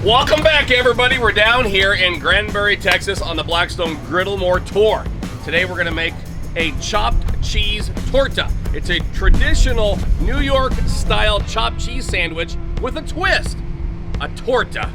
Welcome back, everybody. We're down here in Granbury, Texas on the Blackstone Griddle More Tour. Today we're going to make a chopped cheese torta. It's a traditional New York-style chopped cheese sandwich with a twist, a torta.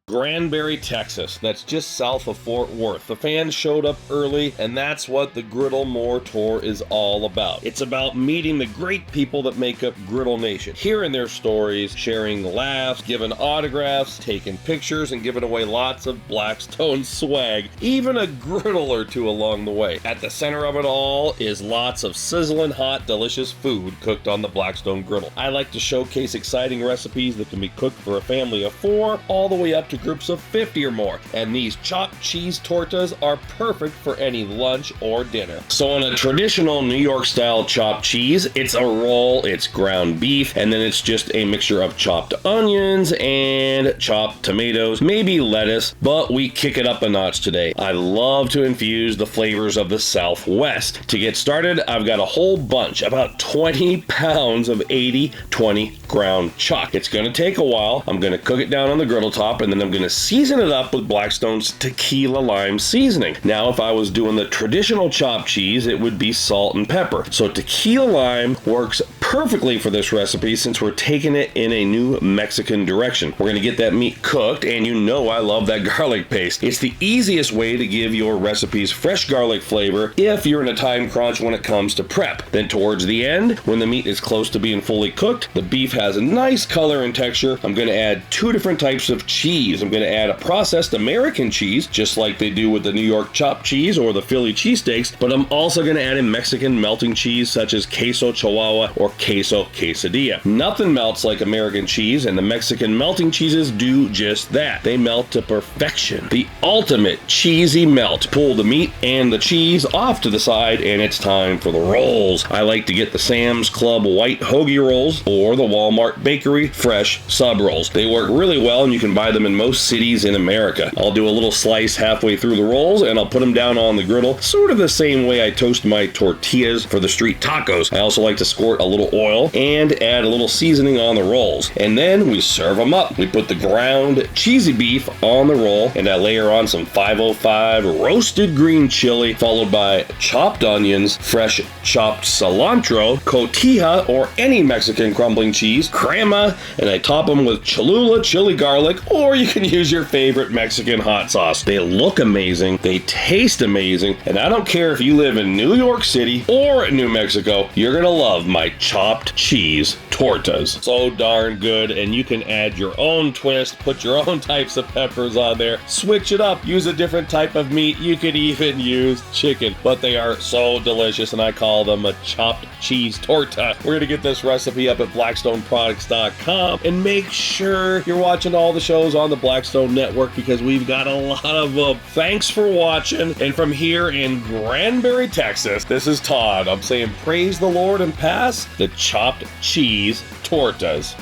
Granbury, Texas. That's just south of Fort Worth. The fans showed up early, and that's what the Griddle More Tour is all about. It's about meeting the great people that make up Griddle Nation, hearing their stories, sharing laughs, giving autographs, taking pictures, and giving away lots of Blackstone swag, even a griddle or two along the way. At the center of it all is lots of sizzling hot, delicious food cooked on the Blackstone Griddle. I like to showcase exciting recipes that can be cooked for a family of 4 all the way up to groups of 50 or more, and these chopped cheese tortas are perfect for any lunch or dinner. So in a traditional New York style chopped cheese, it's a roll, it's ground beef, and then it's just a mixture of chopped onions and chopped tomatoes, maybe lettuce, but we kick it up a notch today. I love to infuse the flavors of the Southwest. To get started, I've got a whole bunch, about 20 pounds of 80/20 ground chuck. It's going to take a while. I'm going to cook it down on the griddle top, and then I'm going to season it up with Blackstone's Tequila lime seasoning. Now, if I was doing the traditional chopped cheese, it would be salt and pepper. So Tequila lime works perfectly for this recipe since we're taking it in a new Mexican direction. We're going to get that meat cooked, and you know I love that garlic paste. It's the easiest way to give your recipes fresh garlic flavor if you're in a time crunch when it comes to prep. Then towards the end, when the meat is close to being fully cooked, the beef has a nice color and texture, I'm going to add 2 different types of cheese. I'm going to add a processed American cheese, just like they do with the New York chopped cheese or the Philly cheesesteaks, but I'm also going to add in Mexican melting cheese such as queso chihuahua or queso quesadilla. Nothing melts like American cheese, and the Mexican melting cheeses do just that. They melt to perfection. The ultimate cheesy melt. Pull the meat and the cheese off to the side, and it's time for the rolls. I like to get the Sam's Club white hoagie rolls or the Walmart bakery fresh sub rolls. They work really well, and you can buy them in most cities in America. I'll do a little slice halfway through the rolls, and I'll put them down on the griddle, sort of the same way I toast my tortillas for the street tacos. I also like to squirt a little oil and add a little seasoning on the rolls. And then we serve them up. We put the ground cheesy beef on the roll, and I layer on some 505 roasted green chili, followed by chopped onions, fresh chopped cilantro, cotija or any Mexican crumbling cheese, crema, and I top them with Cholula chili garlic, or you can use your favorite Mexican hot sauce. They look amazing, they taste amazing, and I don't care if you live in New York City or New Mexico, you're gonna love my chopped cheese tortas. So darn good, and you can add your own twist, put your own types of peppers on there, switch it up, use a different type of meat. You could even use chicken, but they are so delicious, and I call them a chopped cheese torta. We're gonna get this recipe up at blackstoneproducts.com, and make sure you're watching all the shows on the Blackstone Network because we've got a lot of them. Thanks for watching, and from here in Granbury, Texas, this is Todd. I'm saying praise the Lord and pass the chopped cheese tortas.